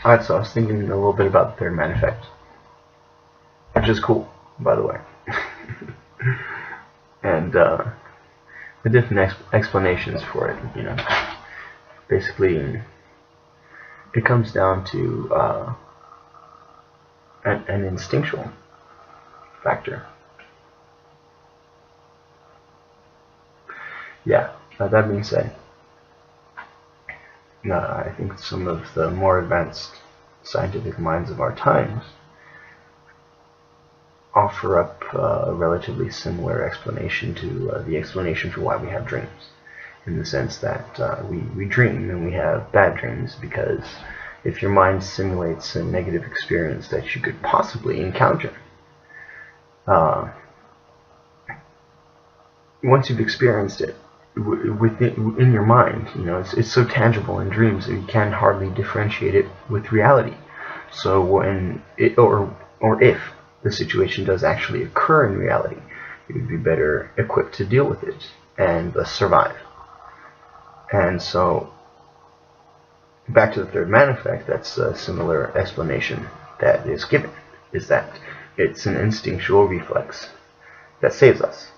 Alright, so I was thinking a little bit about the third man effect, which is cool, by the way. And the different explanations for it, you know. Basically, it comes down to an instinctual factor. Yeah, that being said, I think some of the more advanced scientific minds of our times offer up a relatively similar explanation to the explanation for why we have dreams, in the sense that we dream and we have bad dreams because if your mind simulates a negative experience that you could possibly encounter, once you've experienced it within your mind, you know, it's so tangible in dreams that you can hardly differentiate it with reality. So when it, or if the situation does actually occur in reality, you would be better equipped to deal with it and survive. And so, back to the third man effect, that's a similar explanation that is given, is that it's an instinctual reflex that saves us.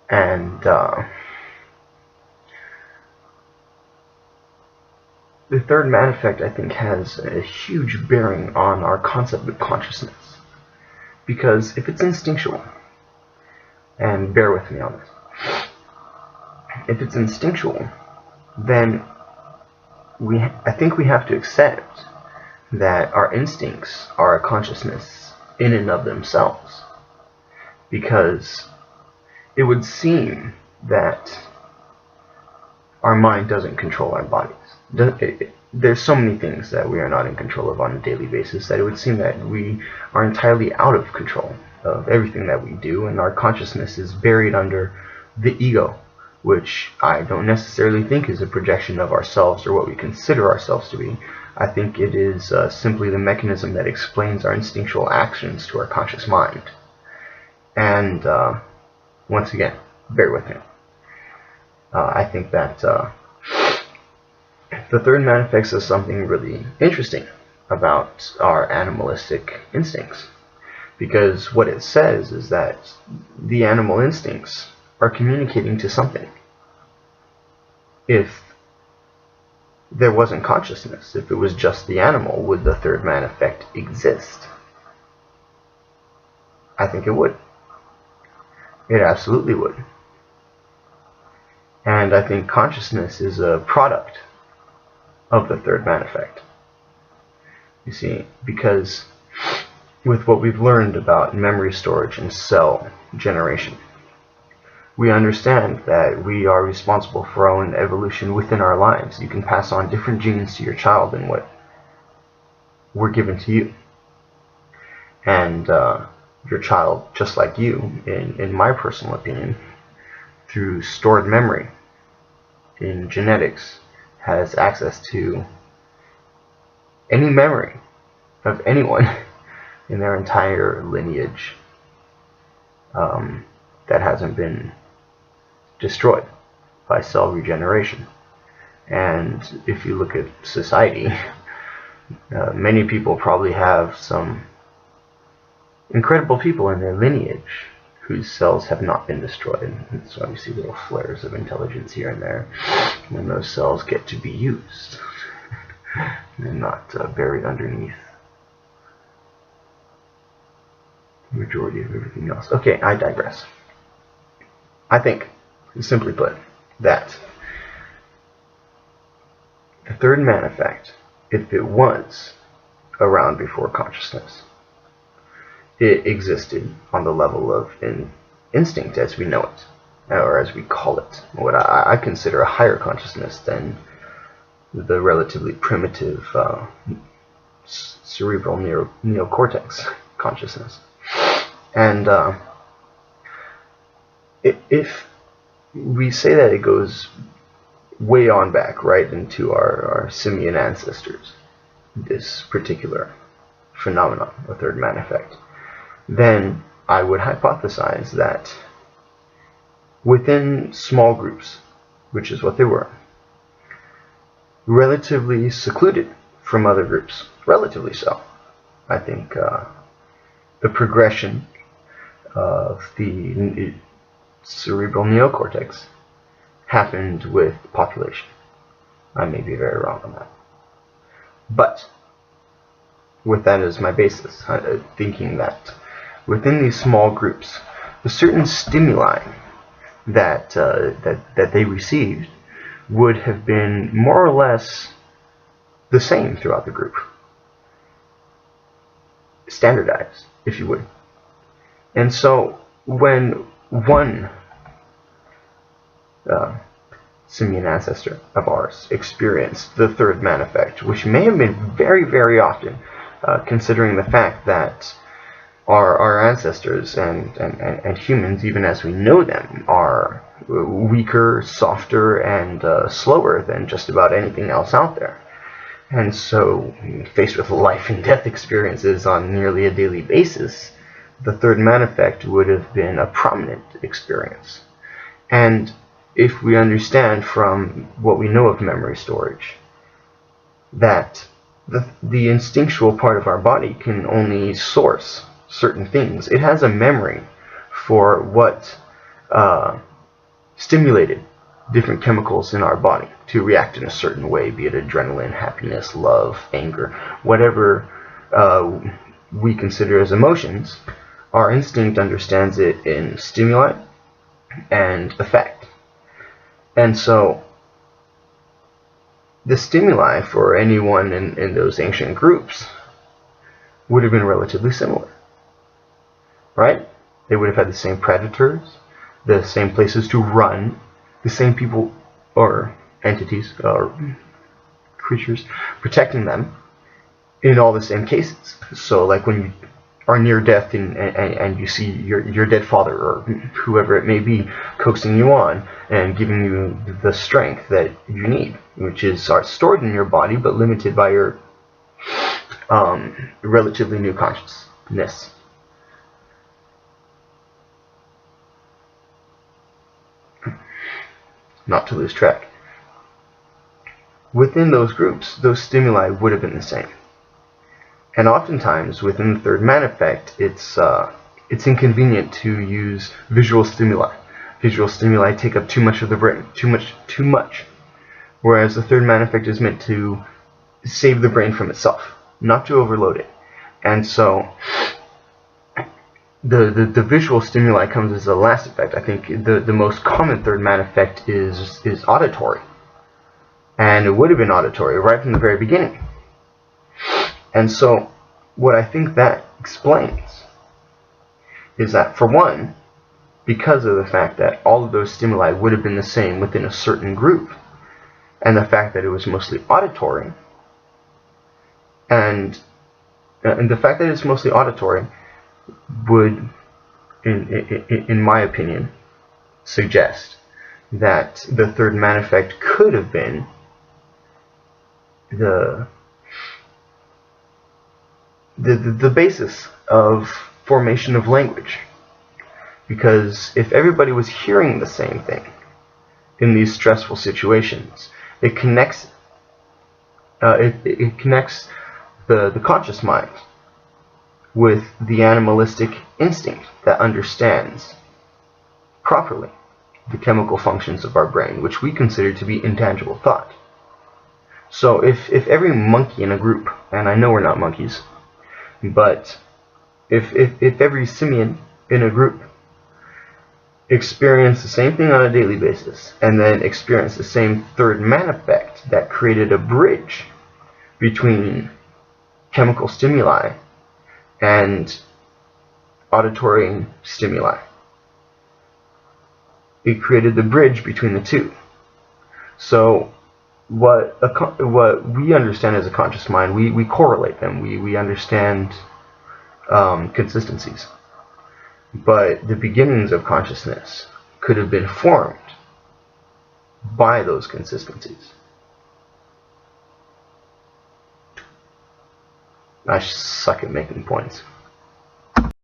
And the third man effect, I think, has a huge bearing on our concept of consciousness. Because if it's instinctual, and bear with me on this, if it's instinctual, then I think we have to accept that our instincts are a consciousness in and of themselves. Because it would seem that our mind doesn't control our bodies. There's so many things that we are not in control of on a daily basis that it would seem that we are entirely out of control of everything that we do, and our consciousness is buried under the ego, which I don't necessarily think is a projection of ourselves or what we consider ourselves to be. I think it is simply the mechanism that explains our instinctual actions to our conscious mind. And once again, bear with me. I think that the third man effect says something really interesting about our animalistic instincts. Because what it says is that the animal instincts are communicating to something. If there wasn't consciousness, if it was just the animal, would the third man effect exist? I think it would. It absolutely would. And I think consciousness is a product of the third man effect. You see, because with what we've learned about memory storage and cell generation, we understand that we are responsible for our own evolution within our lives. You can pass on different genes to your child than what were given to you. And your child, just like you, in my personal opinion, through stored memory in genetics, has access to any memory of anyone in their entire lineage that hasn't been destroyed by cell regeneration. And if you look at society, many people probably have some incredible people in their lineage whose cells have not been destroyed. And so we see little flares of intelligence here and there when those cells get to be used. They're not buried underneath the majority of everything else. Okay, I digress. I think, simply put, that the third man effect, if it was around before consciousness, it existed on the level of instinct as we know it, or as we call it, what I consider a higher consciousness than the relatively primitive cerebral neocortex consciousness. And if we say that it goes way on back, right, into our simian ancestors, this particular phenomenon, the third man effect, then I would hypothesize that within small groups, which is what they were, relatively secluded from other groups, relatively so. I think the progression of the cerebral neocortex happened with population. I may be very wrong on that. But with that as my basis, thinking that within these small groups, the certain stimuli that they received would have been more or less the same throughout the group, standardized, if you would. And so when one simian ancestor of ours experienced the third man effect, which may have been very, very often, considering the fact that our ancestors and humans, even as we know them, are weaker, softer, and slower than just about anything else out there. And so, faced with life and death experiences on nearly a daily basis, the third man effect would have been a prominent experience. And if we understand from what we know of memory storage, that the instinctual part of our body can only source certain things. It has a memory for what stimulated different chemicals in our body to react in a certain way, be it adrenaline, happiness, love, anger, whatever we consider as emotions. Our instinct understands it in stimuli and effect. And so the stimuli for anyone in those ancient groups would have been relatively similar, right? They would have had the same predators, the same places to run, the same people or entities or creatures protecting them in all the same cases. So like when you are near death and you see your dead father or whoever it may be coaxing you on and giving you the strength that you need, which is stored in your body but limited by your relatively new consciousness. Not to lose track. Within those groups, those stimuli would have been the same. And oftentimes, within the third man effect, it's inconvenient to use visual stimuli. Visual stimuli take up too much of the brain, too much. Whereas the third man effect is meant to save the brain from itself, not to overload it. And so the visual stimuli comes as a last effect. I think the most common third man effect is auditory. And it would have been auditory right from the very beginning. And so what I think that explains is that, for one, because of the fact that all of those stimuli would have been the same within a certain group, and the fact that it was mostly auditory, and the fact that it's mostly auditory would, in my opinion, suggest that the third man effect could have been the basis of formation of language. Because if everybody was hearing the same thing in these stressful situations, it connects it connects the conscious mind with the animalistic instinct that understands properly the chemical functions of our brain, which we consider to be intangible thought. So if every monkey in a group, and I know we're not monkeys, but if every simian in a group experienced the same thing on a daily basis, and then experienced the same third man effect that created a bridge between chemical stimuli and auditory stimuli, it created the bridge between the two. So what we understand as a conscious mind, we correlate them. We understand consistencies. But the beginnings of consciousness could have been formed by those consistencies. I suck at making points.